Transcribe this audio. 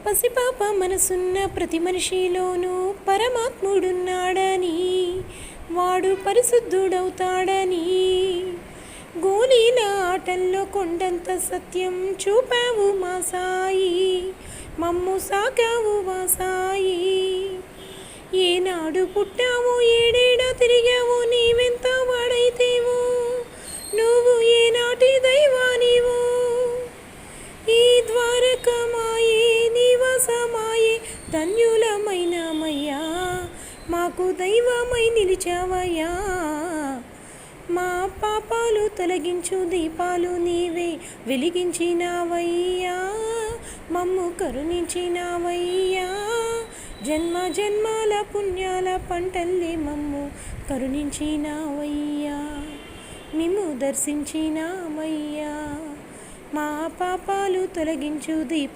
పసిపాప మనసున్న ప్రతి మనిషిలోనూ పరమాత్ముడున్నాడని, వాడు పరిశుద్ధుడవుతాడని, గోలీల ఆటల్లో కొండంత సత్యం చూపావు మా సాయి, మమ్ము సాకావు మా సాయి. ఏనాడు పుట్టావు, ఏడేడా తిరిగావు, నీవెంత వాడైతేవు, నువ్వు ఏనాటి దైవానివు. ఈ ద్వారకమాయే నివాసమాయే ధన్యులమైనమయ్యా, మాకు దైవమై నిలిచావయ్యా. మా పాపాలు తొలగించు దీపాలు నీవే వెలిగించినావయ్యా, మమ్ము కరుణించినావయ్యా. జన్మ జన్మాల పుణ్యాల పంటల్లే మమ్ము కరుణించినావయ్యా, మిమ్ము దర్శించినావయ్యా. మా పాపాలు తొలగించు దీప